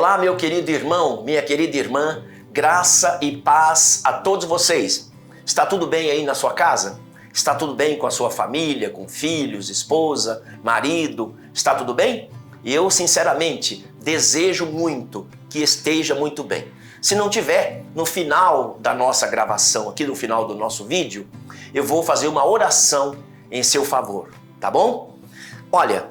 Olá, meu querido irmão, minha querida irmã, graça e paz a todos vocês. Está tudo bem aí na sua casa? Está tudo bem com a sua família, com filhos, esposa, marido? Está tudo bem? E eu, sinceramente, desejo muito que esteja muito bem. Se não tiver, no final da nossa gravação, aqui no final do nosso vídeo, eu vou fazer uma oração em seu favor, tá bom? Olha,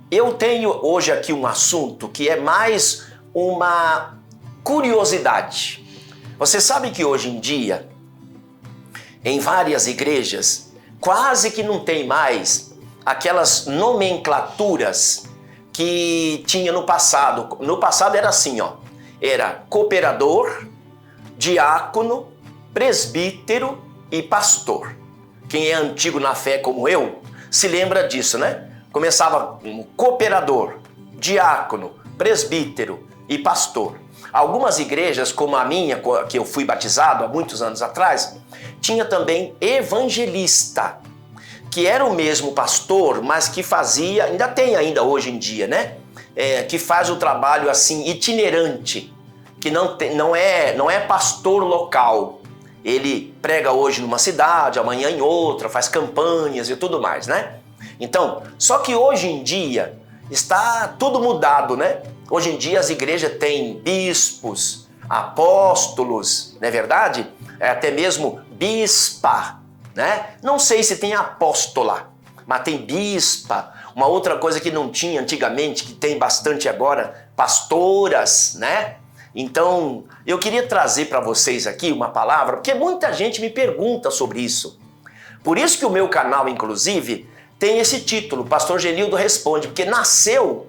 eu tenho hoje aqui um assunto que é mais uma curiosidade. Você sabe que hoje em dia, em várias igrejas, quase que não tem mais aquelas nomenclaturas que tinha no passado. No passado era assim, ó. Era cooperador, diácono, presbítero e pastor. Quem é antigo na fé como eu, se lembra disso, né? Começava como cooperador, diácono, presbítero e pastor. Algumas igrejas, como a minha, que eu fui batizado há muitos anos atrás, tinha também evangelista, que era o mesmo pastor, mas que fazia, ainda tem ainda hoje em dia, né? Que faz o trabalho assim itinerante, que não é pastor local. Ele prega hoje numa cidade, amanhã em outra, faz campanhas e tudo mais, né? Então, só que hoje em dia está tudo mudado, né? Hoje em dia as igrejas têm bispos, apóstolos, não é verdade? Até mesmo bispa, né? Não sei se tem apóstola, mas tem bispa. Uma outra coisa que não tinha antigamente, que tem bastante agora, pastoras, né? Então, eu queria trazer para vocês aqui uma palavra, porque muita gente me pergunta sobre isso. Por isso que o meu canal, inclusive, tem esse título, Pastor Genildo Responde, porque nasceu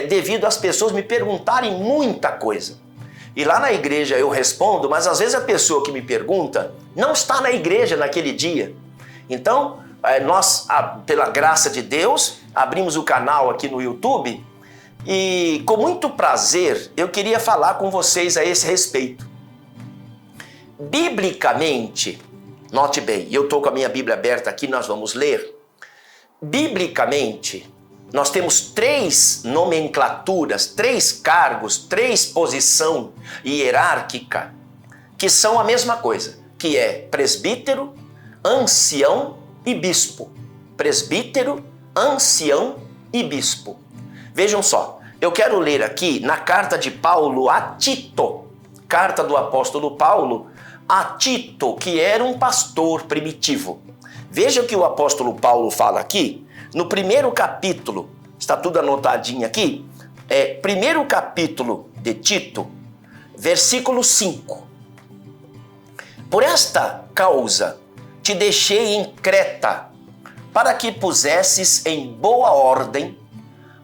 devido às pessoas me perguntarem muita coisa. E lá na igreja eu respondo, mas às vezes a pessoa que me pergunta não está na igreja naquele dia. Então, nós, pela graça de Deus, abrimos o canal aqui no YouTube e com muito prazer eu queria falar com vocês a esse respeito. Biblicamente, note bem, eu estou com a minha Bíblia aberta aqui, nós vamos ler. Biblicamente, nós temos 3 nomenclaturas, 3 cargos, 3 posição hierárquica, que são a mesma coisa, que é presbítero, ancião e bispo. Presbítero, ancião e bispo. Vejam só, eu quero ler aqui na carta de Paulo a Tito, carta do apóstolo Paulo a Tito, que era um pastor primitivo. Veja o que o apóstolo Paulo fala aqui, no primeiro capítulo, está tudo anotadinho aqui, primeiro capítulo de Tito, versículo 5. Por esta causa te deixei em Creta, para que pusesses em boa ordem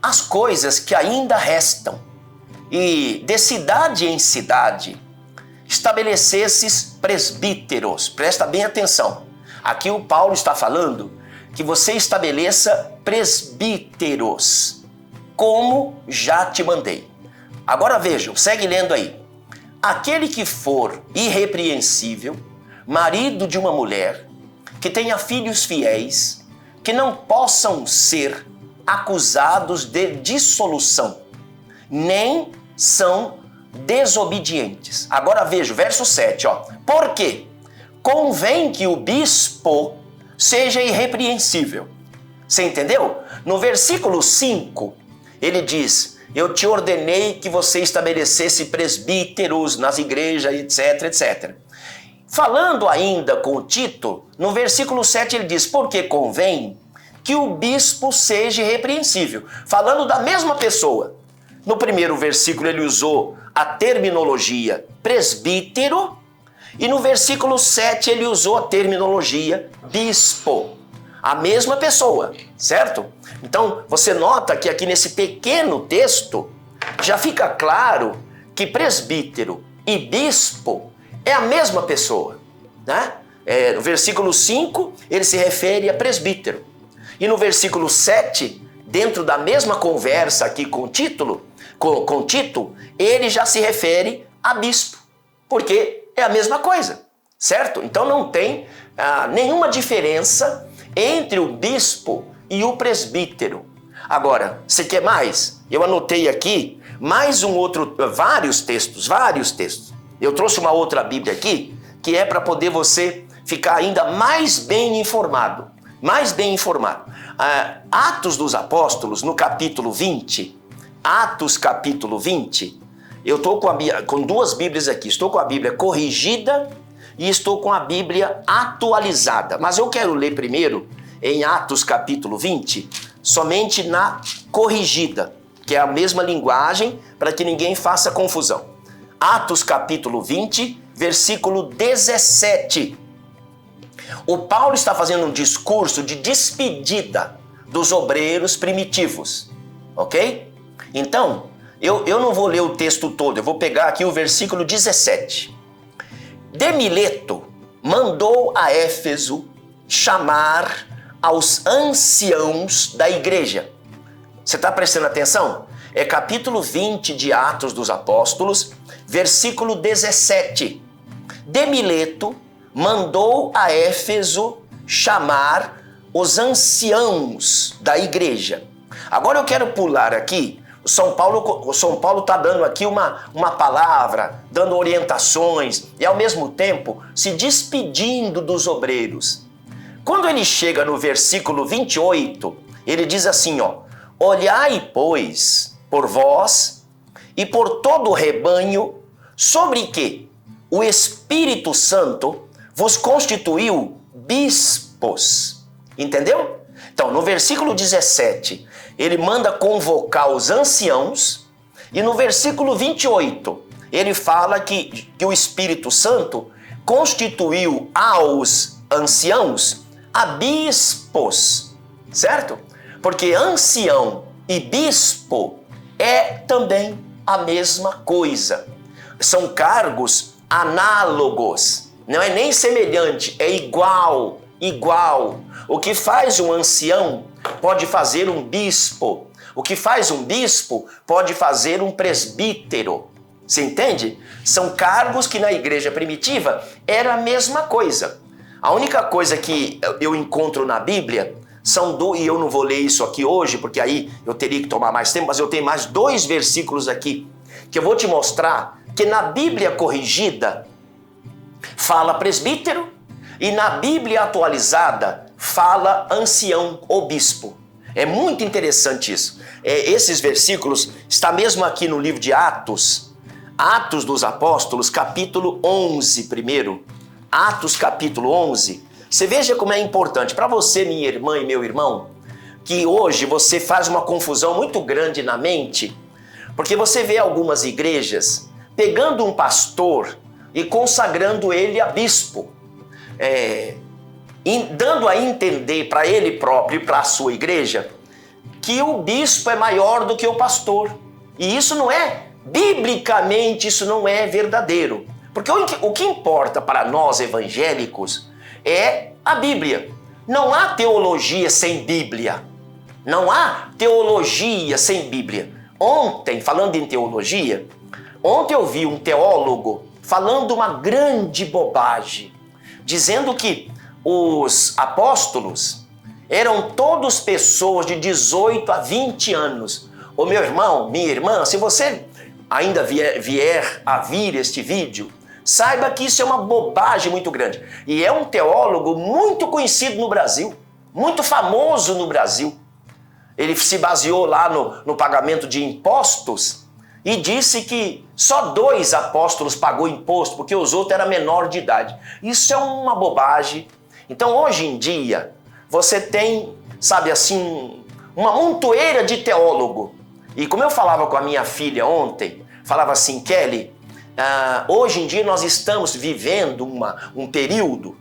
as coisas que ainda restam, e de cidade em cidade estabelecesses presbíteros. Presta bem atenção. Aqui o Paulo está falando que você estabeleça presbíteros, como já te mandei. Agora vejam, segue lendo aí. Aquele que for irrepreensível, marido de uma mulher, que tenha filhos fiéis, que não possam ser acusados de dissolução, nem são desobedientes. Agora veja o verso 7, ó. Por quê? Convém que o bispo seja irrepreensível. Você entendeu? No versículo 5, ele diz, eu te ordenei que você estabelecesse presbíteros nas igrejas, etc, etc. Falando ainda com o Tito, no versículo 7 ele diz, porque convém que o bispo seja irrepreensível. Falando da mesma pessoa. No primeiro versículo ele usou a terminologia presbítero, e no versículo 7 ele usou a terminologia bispo. A mesma pessoa, certo? Então você nota que aqui nesse pequeno texto já fica claro que presbítero e bispo é a mesma pessoa, né? No versículo 5 ele se refere a presbítero. E no versículo 7, dentro da mesma conversa aqui com Tito, ele já se refere a bispo, porque é a mesma coisa, certo? Então não tem nenhuma diferença entre o bispo e o presbítero. Agora, você quer mais? Eu anotei aqui vários textos. Eu trouxe uma outra Bíblia aqui, que é para poder você ficar ainda mais bem informado. Atos dos Apóstolos, no capítulo 20, Atos capítulo 20, eu estou com duas Bíblias aqui. Estou com a Bíblia corrigida e estou com a Bíblia atualizada. Mas eu quero ler primeiro em Atos capítulo 20, somente na corrigida, que é a mesma linguagem, para que ninguém faça confusão. Atos capítulo 20, versículo 17. O Paulo está fazendo um discurso de despedida dos obreiros primitivos, ok? Então, eu não vou ler o texto todo, eu vou pegar aqui o versículo 17. De Mileto mandou a Éfeso chamar aos anciãos da igreja. Você está prestando atenção? É capítulo 20 de Atos dos Apóstolos, versículo 17. De Mileto mandou a Éfeso chamar os anciãos da igreja. Agora eu quero pular aqui. O São Paulo está dando aqui uma palavra, dando orientações e ao mesmo tempo se despedindo dos obreiros. Quando ele chega no versículo 28, ele diz assim, olhai, pois, por vós e por todo o rebanho, sobre que o Espírito Santo vos constituiu bispos. Entendeu? Então, no versículo 17, ele manda convocar os anciãos, e no versículo 28, ele fala que o Espírito Santo constituiu aos anciãos a bispos, certo? Porque ancião e bispo é também a mesma coisa. São cargos análogos, não é nem semelhante, é igual. O que faz um ancião pode fazer um bispo. O que faz um bispo pode fazer um presbítero. Você entende? São cargos que na igreja primitiva era a mesma coisa. A única coisa que eu encontro na Bíblia e eu não vou ler isso aqui hoje, porque aí eu teria que tomar mais tempo, mas eu tenho mais 2 versículos aqui, que eu vou te mostrar que na Bíblia corrigida fala presbítero e na Bíblia atualizada fala ancião ou bispo. É muito interessante isso. Esses versículos está mesmo aqui no livro de Atos, Atos dos Apóstolos, capítulo 11 primeiro. Atos capítulo 11. Você veja como é importante para você, minha irmã e meu irmão, que hoje você faz uma confusão muito grande na mente, porque você vê algumas igrejas pegando um pastor e consagrando ele a bispo, dando a entender para ele próprio e para a sua igreja que o bispo é maior do que o pastor. E isso não é, biblicamente, isso não é verdadeiro. Porque o que importa para nós evangélicos é a Bíblia. Não há teologia sem Bíblia. Não há teologia sem Bíblia. Ontem, falando em teologia, eu vi um teólogo falando uma grande bobagem, dizendo que os apóstolos eram todos pessoas de 18 a 20 anos. Ô meu irmão, minha irmã, se você ainda vier a vir este vídeo, saiba que isso é uma bobagem muito grande. E é um teólogo muito conhecido no Brasil, muito famoso no Brasil. Ele se baseou lá no pagamento de impostos e disse que só 2 apóstolos pagou imposto, porque os outros eram menor de idade. Isso é uma bobagem. Então, hoje em dia, você tem, sabe assim, uma montoeira de teólogo. E como eu falava com a minha filha ontem, falava assim, Kelly, hoje em dia nós estamos vivendo um período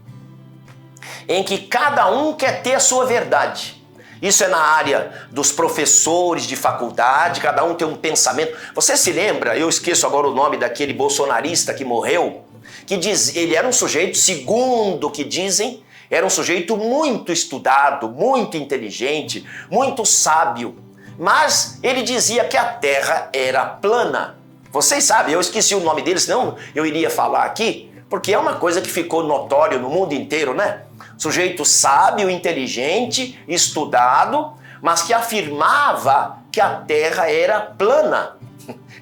em que cada um quer ter a sua verdade. Isso é na área dos professores de faculdade, cada um tem um pensamento. Você se lembra, eu esqueço agora o nome daquele bolsonarista que morreu, que ele era um sujeito, segundo o que dizem, era um sujeito muito estudado, muito inteligente, muito sábio. Mas ele dizia que a Terra era plana. Vocês sabem, eu esqueci o nome dele, senão eu iria falar aqui, porque é uma coisa que ficou notório no mundo inteiro, né? Sujeito sábio, inteligente, estudado, mas que afirmava que a Terra era plana.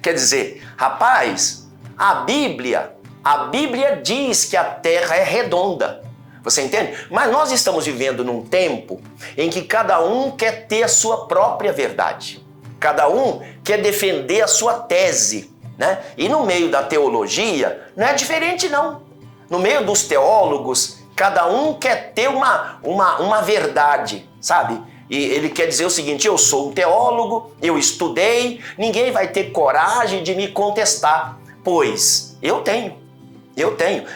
Quer dizer, rapaz, a Bíblia diz que a terra é redonda. Você entende? Mas nós estamos vivendo num tempo em que cada um quer ter a sua própria verdade. Cada um quer defender a sua tese, né? E no meio da teologia não é diferente não. No meio dos teólogos, cada um quer ter uma verdade, sabe? E ele quer dizer o seguinte: eu sou um teólogo, eu estudei, ninguém vai ter coragem de me contestar, pois eu tenho.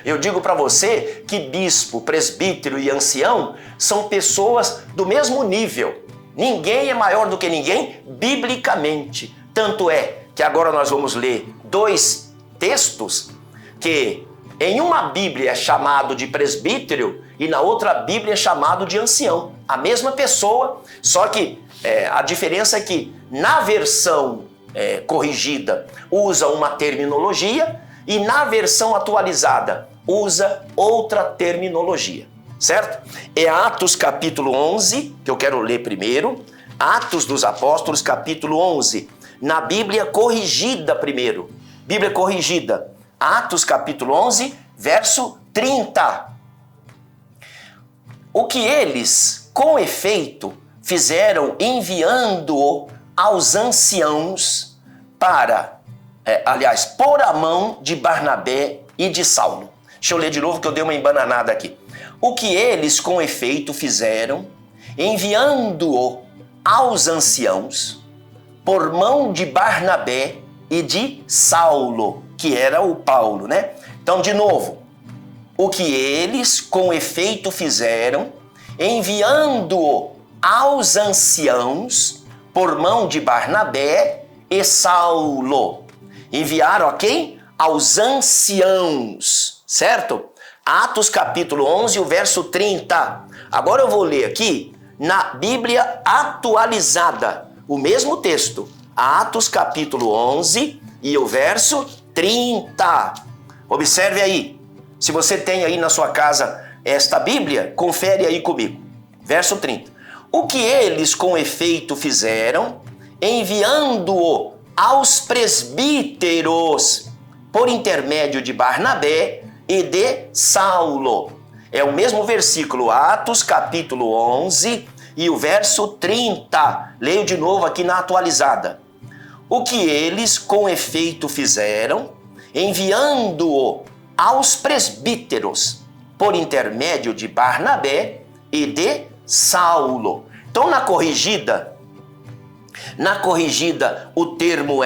Eu digo para você que bispo, presbítero e ancião são pessoas do mesmo nível. Ninguém é maior do que ninguém biblicamente. Tanto é que agora nós vamos ler 2 textos que em uma Bíblia é chamado de presbítero e na outra Bíblia é chamado de ancião. A mesma pessoa, só que a diferença é que na versão corrigida usa uma terminologia e na versão atualizada usa outra terminologia, certo? É Atos capítulo 11, que eu quero ler primeiro. Atos dos Apóstolos capítulo 11, na Bíblia corrigida primeiro. Bíblia corrigida. Atos capítulo 11, verso 30. O que eles, com efeito, fizeram enviando-o aos anciãos para, pôr a mão de Barnabé e de Saulo. Deixa eu ler de novo que eu dei uma embananada aqui. O que eles, com efeito, fizeram enviando-o aos anciãos por mão de Barnabé e de Saulo, que era o Paulo, né? Então, de novo, o que eles com efeito fizeram, enviando-o aos anciãos por mão de Barnabé e Saulo. Enviaram a quem? Aos anciãos, certo? Atos capítulo 11, o verso 30. Agora eu vou ler aqui na Bíblia atualizada, o mesmo texto. Atos capítulo 11 e o verso 30. Observe aí. Se você tem aí na sua casa esta Bíblia, confere aí comigo. Verso 30. O que eles com efeito fizeram, enviando-o aos presbíteros por intermédio de Barnabé e de Saulo. É o mesmo versículo, Atos capítulo 11 e o verso 30. Leio de novo aqui na atualizada. O que eles com efeito fizeram, enviando-o aos presbíteros por intermédio de Barnabé e de Saulo. Então na corrigida o termo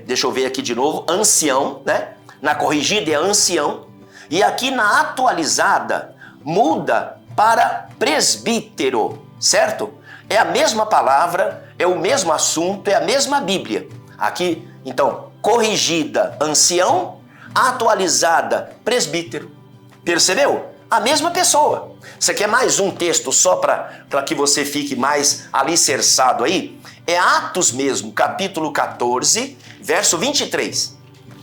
deixa eu ver aqui de novo, ancião, né? Na corrigida é ancião, e aqui na atualizada muda para presbítero, certo? É a mesma palavra, é o mesmo assunto, é a mesma Bíblia. Aqui, então, corrigida, ancião, atualizada, presbítero. Percebeu? A mesma pessoa. Você quer mais um texto só para que você fique mais alicerçado aí? É Atos mesmo, capítulo 14, verso 23.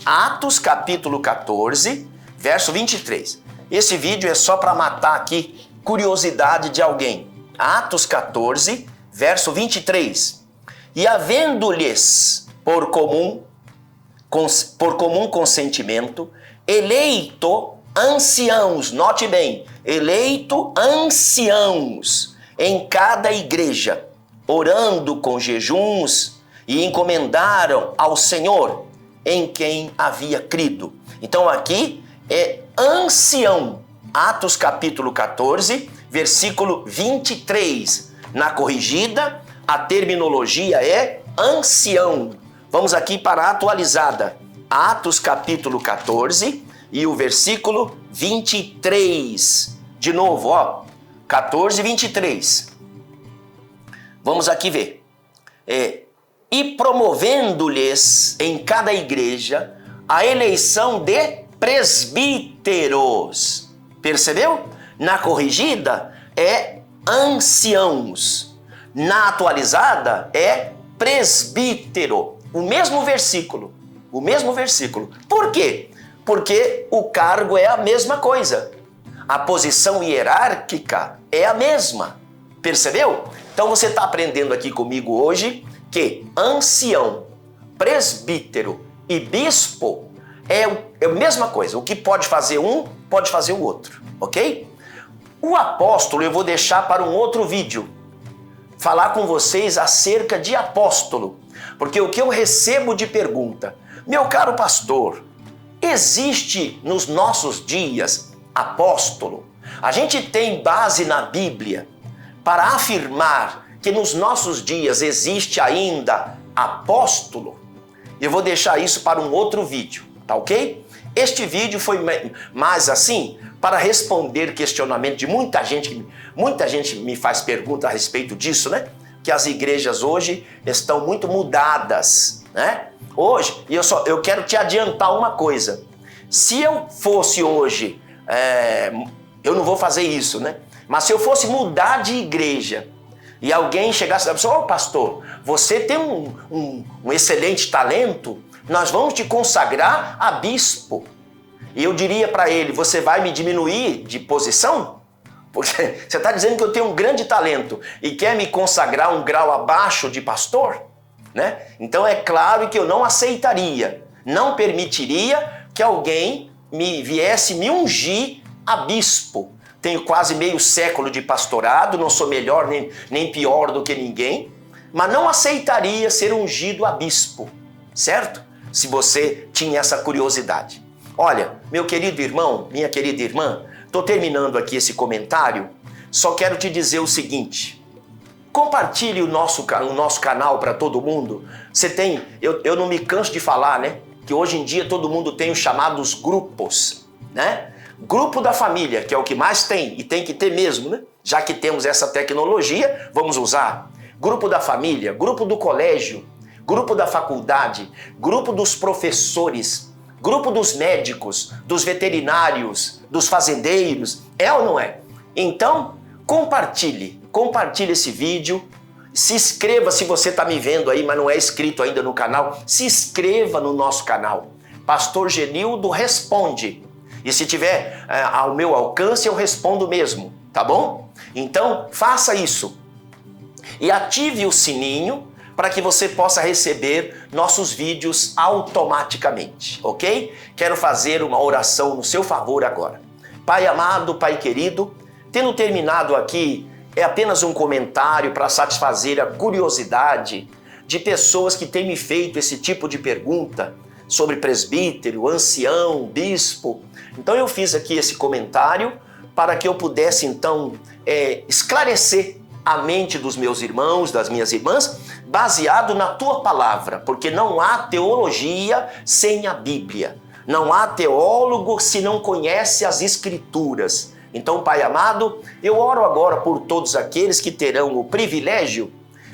Atos, capítulo 14, verso 23. Esse vídeo é só para matar aqui curiosidade de alguém. Atos 14, verso 23. E havendo-lhes por comum consentimento, eleito anciãos, note bem, eleito anciãos em cada igreja, orando com jejuns, e encomendaram ao Senhor em quem havia crido. Então aqui é ancião, Atos capítulo 14, versículo 23. Na corrigida, a terminologia é ancião. Vamos aqui para a atualizada. Atos capítulo 14 e o versículo 23. De novo, 14 e 23. Vamos aqui ver. E promovendo-lhes em cada igreja a eleição de presbíteros. Percebeu? Na corrigida é anciãos. Na atualizada é presbítero. O mesmo versículo. Por quê? Porque o cargo é a mesma coisa. A posição hierárquica é a mesma. Percebeu? Então você está aprendendo aqui comigo hoje que ancião presbítero e bispo é a mesma coisa. O que pode fazer um, pode fazer o outro, ok? O apóstolo eu vou deixar para um outro vídeo, falar com vocês acerca de apóstolo, porque o que eu recebo de pergunta, meu caro pastor, existe nos nossos dias apóstolo? A gente tem base na Bíblia para afirmar que nos nossos dias existe ainda apóstolo? Eu vou deixar isso para um outro vídeo, tá ok? Este vídeo foi mais assim para responder questionamento de muita gente me faz pergunta a respeito disso, né? Que as igrejas hoje estão muito mudadas, né? Hoje, e eu quero te adiantar uma coisa. Se eu fosse hoje, eu não vou fazer isso, né? Mas se eu fosse mudar de igreja e alguém chegasse e disse, ô pastor, você tem um excelente talento, nós vamos te consagrar a bispo. E eu diria para ele, você vai me diminuir de posição? Porque você está dizendo que eu tenho um grande talento e quer me consagrar um grau abaixo de pastor? Né? Então é claro que eu não aceitaria, não permitiria que alguém viesse me ungir a bispo. Tenho quase meio século de pastorado, não sou melhor nem pior do que ninguém, mas não aceitaria ser ungido a bispo, certo? Se você tinha essa curiosidade. Olha, meu querido irmão, minha querida irmã, estou terminando aqui esse comentário, só quero te dizer o seguinte, compartilhe o nosso canal para todo mundo. Você tem, eu não me canso de falar, né? Que hoje em dia todo mundo tem os chamados grupos, né? Grupo da família, que é o que mais tem, e tem que ter mesmo, né? Já que temos essa tecnologia, vamos usar. Grupo da família, grupo do colégio, grupo da faculdade, grupo dos professores, grupo dos médicos, dos veterinários, dos fazendeiros, é ou não é? Então, compartilhe esse vídeo, se inscreva se você está me vendo aí, mas não é inscrito ainda no canal, se inscreva no nosso canal. Pastor Genildo responde. E se tiver ao meu alcance, eu respondo mesmo, tá bom? Então, faça isso. E ative o sininho para que você possa receber nossos vídeos automaticamente, ok? Quero fazer uma oração no seu favor agora. Pai amado, Pai querido, tendo terminado aqui, é apenas um comentário para satisfazer a curiosidade de pessoas que têm me feito esse tipo de pergunta sobre presbítero, ancião, bispo. Então eu fiz aqui esse comentário para que eu pudesse então esclarecer a mente dos meus irmãos, das minhas irmãs, baseado na tua palavra, porque não há teologia sem a Bíblia. Não há teólogo se não conhece as Escrituras. Então, Pai amado, eu oro agora por todos aqueles que terão o privilégio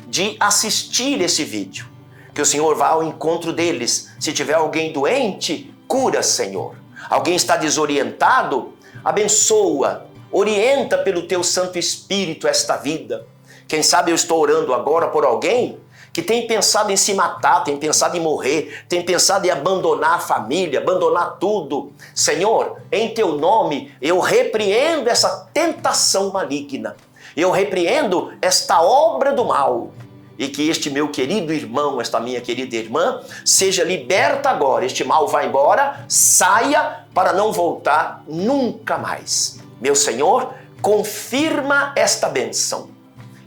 de assistir esse vídeo. Que o Senhor vá ao encontro deles. Se tiver alguém doente, cura, Senhor. Alguém está desorientado, abençoa, orienta pelo teu Santo Espírito esta vida. Quem sabe eu estou orando agora por alguém que tem pensado em se matar, tem pensado em morrer, tem pensado em abandonar a família, abandonar tudo. Senhor, em teu nome, eu repreendo essa tentação maligna. Eu repreendo esta obra do mal. E que este meu querido irmão, esta minha querida irmã, seja liberta agora. Este mal vai embora, saia para não voltar nunca mais. Meu Senhor, confirma esta bênção.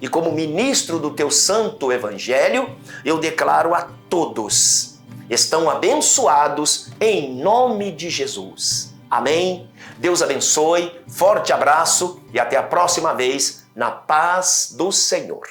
E como ministro do teu santo evangelho, eu declaro a todos, estão abençoados em nome de Jesus. Amém? Deus abençoe, forte abraço e até a próxima vez, na paz do Senhor.